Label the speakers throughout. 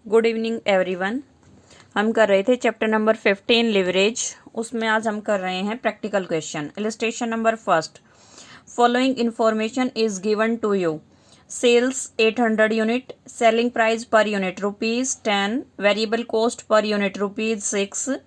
Speaker 1: Good evening everyone. हम कर रहे थे चैप्टर नंबर 15 लिवरेज। उसमें आज हम कर रहे हैं practical question. Illustration number first, following information is given to you. Sales 800 unit, selling price per unit ₹10, variable cost per unit ₹6।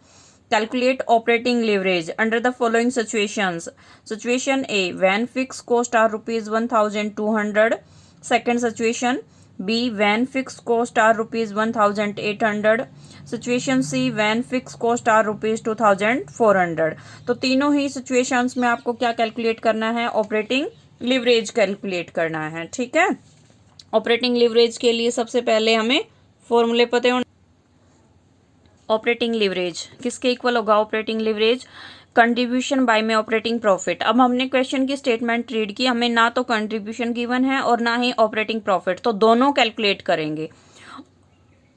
Speaker 1: Calculate operating leverage under the following situations. Situation A, when fix cost are ₹1200। Second situation B, when fixed cost are ₹1800. Situation C, when fixed cost are ₹2400। तो तीनों ही situations में आपको क्या calculate करना है? Operating leverage calculate करना है। ठीक है, ऑपरेटिंग लिवरेज के लिए सबसे पहले हमें फॉर्मूले पते होने। ऑपरेटिंग लिवरेज किसके इक्वल होगा? ऑपरेटिंग लिवरेज कंट्रीब्यूशन बाय में ऑपरेटिंग प्रॉफिट। अब हमने क्वेश्चन की स्टेटमेंट रीड की, हमें ना तो कंट्रीब्यूशन गिवन है और ना ही ऑपरेटिंग प्रॉफिट, तो दोनों कैलकुलेट करेंगे।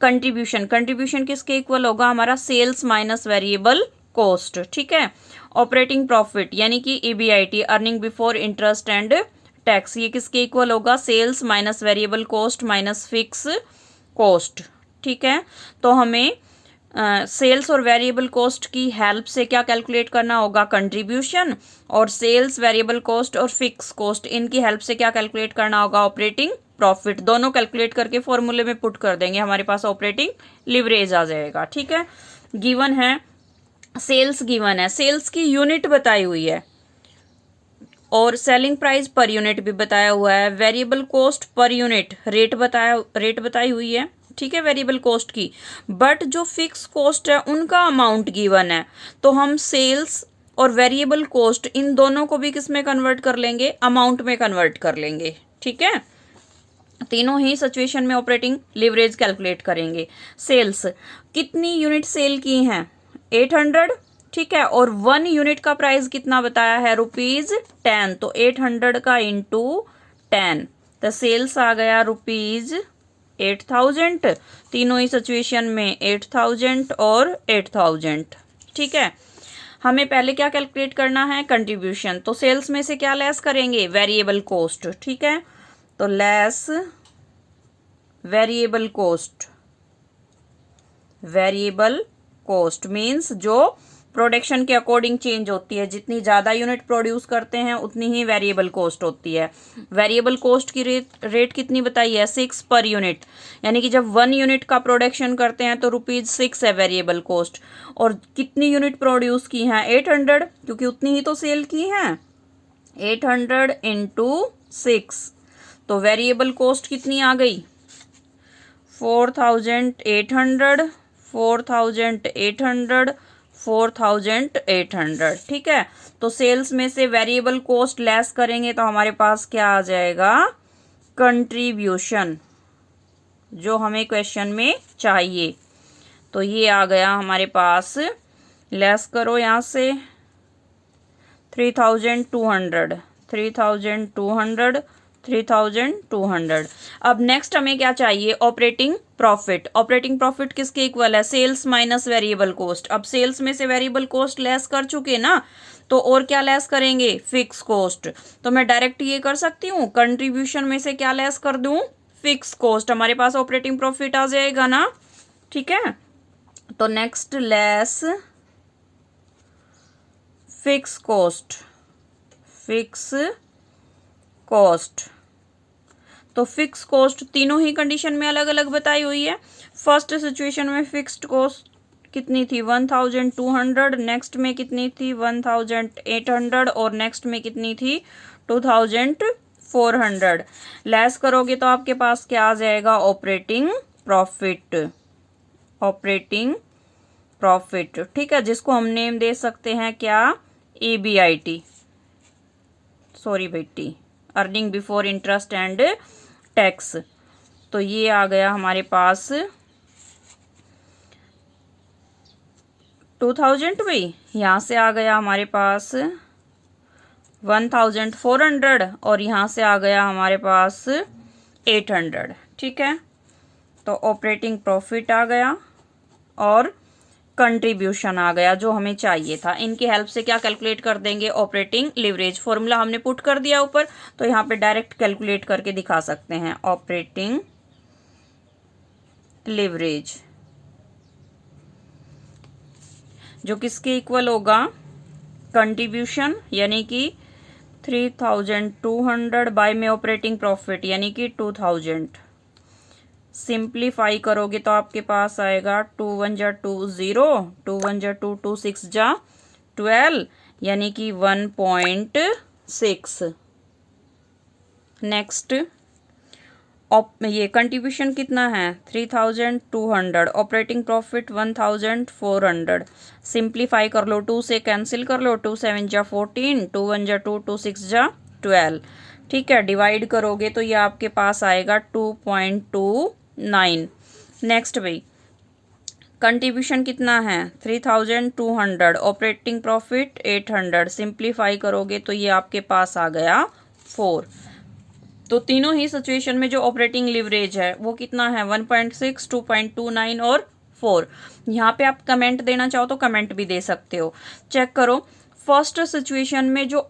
Speaker 1: कंट्रीब्यूशन किसके इक्वल होगा? हमारा सेल्स माइनस वेरिएबल कॉस्ट। ठीक है, ऑपरेटिंग प्रॉफिट यानी कि EBIT, earning before interest and tax, ये किसके इक्वल होगा? Sales minus variable cost minus fix cost. ठीक है, तो हमें सेल्स और वेरिएबल कॉस्ट की हेल्प से क्या कैलकुलेट करना होगा? कंट्रीब्यूशन। और सेल्स, वेरिएबल कॉस्ट और फिक्स कॉस्ट, इनकी हेल्प से क्या कैलकुलेट करना होगा? Operating profit. दोनों कैलकुलेट करके फॉर्मूले में पुट कर देंगे, हमारे पास ऑपरेटिंग लिवरेज आ जाएगा। ठीक है, गिवन है सेल्स, गिवन है सेल्स की यूनिट बताई हुई है और सेलिंग प्राइस पर यूनिट भी बताया हुआ है। Variable cost per unit rate बताई हुई है। ठीक है, वेरिएबल कॉस्ट की, बट जो फिक्स कॉस्ट है उनका अमाउंट गिवन है। तो हम सेल्स और वेरिएबल कॉस्ट इन दोनों को भी किस में कन्वर्ट कर लेंगे? अमाउंट में कन्वर्ट कर लेंगे। ठीक है, तीनों ही सिचुएशन में ऑपरेटिंग लिवरेज कैलकुलेट करेंगे। सेल्स, कितनी यूनिट सेल की हैं? 800। ठीक है, और 1 यूनिट का प्राइस कितना बताया है? ₹10। तो 800 का इंटू 10, तो सेल्स आ गया ₹8000। तीनों ही सिचुएशन में 8000 और 8000। ठीक है, हमें पहले क्या कैलकुलेट करना है? कंट्रीब्यूशन। तो सेल्स में से क्या लेस करेंगे? Variable cost. ठीक है, तो less variable cost. Variable cost means जो प्रोडक्शन के अकॉर्डिंग चेंज होती है। जितनी ज़्यादा यूनिट प्रोड्यूस करते हैं उतनी ही वेरिएबल कॉस्ट होती है। वेरिएबल कॉस्ट की रेट कितनी बताई है? 6 पर यूनिट, यानी कि जब 1 यूनिट का प्रोडक्शन करते हैं तो ₹6 है वेरिएबल कॉस्ट। और कितनी यूनिट प्रोड्यूस की हैं? 800, क्योंकि उतनी ही तो सेल की हैं। 800 इंटू 6, तो वेरिएबल कॉस्ट कितनी आ गई? 4800, 4800, 4800। ठीक है, तो सेल्स में से वेरिएबल कॉस्ट लेस करेंगे तो हमारे पास क्या आ जाएगा? कंट्रीब्यूशन, जो हमें क्वेश्चन में चाहिए। तो ये आ गया हमारे पास, लेस करो यहाँ से 3200, 3200, 3200। अब नेक्स्ट हमें क्या चाहिए? Operating profit. ऑपरेटिंग प्रॉफिट किसके इक्वल है? Sales minus variable cost. अब सेल्स में से वेरिएबल कॉस्ट लेस कर चुके ना, तो और क्या लेस करेंगे? Fix cost. तो मैं डायरेक्ट ये कर सकती हूँ, कंट्रीब्यूशन में से क्या लेस कर दूं? Fix cost. हमारे पास ऑपरेटिंग प्रॉफिट आ जाएगा ना। ठीक है, तो next less fix cost. Fix cost, तो फिक्स कॉस्ट तीनों ही कंडीशन में अलग अलग बताई हुई है। फर्स्ट सिचुएशन में फिक्स्ड कॉस्ट कितनी थी? 1200। नेक्स्ट में कितनी थी? 1800। और नेक्स्ट में कितनी थी? 2400। लेस करोगे तो आपके पास क्या आ जाएगा? Operating profit. Operating profit. ठीक है, जिसको हम नेम दे सकते हैं क्या? EBIT, सॉरी बेटी, earning before interest and tax. तो ये आ गया हमारे पास 2000 भी, यहाँ से आ गया हमारे पास 1400 और यहाँ से आ गया हमारे पास 800। ठीक है, तो ऑपरेटिंग प्रॉफिट आ गया और कंट्रीब्यूशन आ गया जो हमें चाहिए था। इनकी हेल्प से क्या कैलकुलेट कर देंगे? Operating leverage. फॉर्मूला हमने पुट कर दिया ऊपर, तो यहाँ पे डायरेक्ट कैलकुलेट करके दिखा सकते हैं। ऑपरेटिंग लिवरेज, जो किसके इक्वल होगा, कंट्रीब्यूशन यानी कि 3200 बाय में ऑपरेटिंग प्रॉफिट यानी कि 2000। सिंप्लीफाई करोगे तो आपके पास आएगा 2 1 जा 2 0, 2 1 जा 2, 2 6 जा 12 यानी कि 1.6। नेक्स्ट, ये कंट्रीब्यूशन कितना है 3200, ऑपरेटिंग प्रॉफिट 1400। सिंप्लीफाई कर लो, 2 से कैंसिल कर लो, 2 7 जा 14, 2 1 जा 2, 2 6 जा 12। ठीक है, डिवाइड करोगे तो ये आपके पास आएगा 2.29। नेक्स्ट भाई, कंट्रीब्यूशन कितना है 3200, ऑपरेटिंग प्रॉफिट 800। सिंप्लीफाई करोगे तो ये आपके पास आ गया 4। तो तीनों ही सिचुएशन में जो ऑपरेटिंग लिवरेज है वो कितना है 1.6, 2.29 और 4। यहाँ पे आप कमेंट देना चाहो तो कमेंट भी दे सकते हो। चेक करो, फर्स्ट सिचुएशन में जो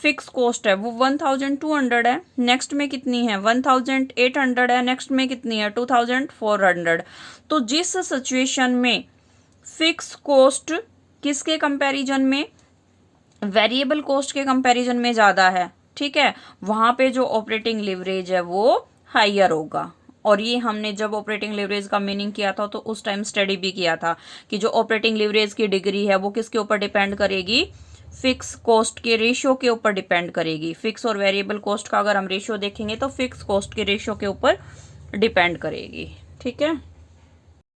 Speaker 1: फिक्स कॉस्ट है वो 1200 है, नेक्स्ट में कितनी है 1800 है, नेक्स्ट में कितनी है 2400। तो जिस सिचुएशन में फिक्स कॉस्ट किसके कंपैरिजन में, वेरिएबल कॉस्ट के कंपैरिजन में ज़्यादा है, ठीक है, वहां पे जो ऑपरेटिंग लिवरेज है वो हायर होगा। और ये हमने जब ऑपरेटिंग लिवरेज का मीनिंग किया था तो उस टाइम स्टडी भी किया था कि जो ऑपरेटिंग लिवरेज की डिग्री है वो किसके ऊपर डिपेंड करेगी, फिक्स कॉस्ट के रेशियो के ऊपर डिपेंड करेगी। फिक्स और वेरिएबल कॉस्ट का अगर हम रेशियो देखेंगे तो फिक्स कॉस्ट के रेशियो के ऊपर डिपेंड करेगी। ठीक है।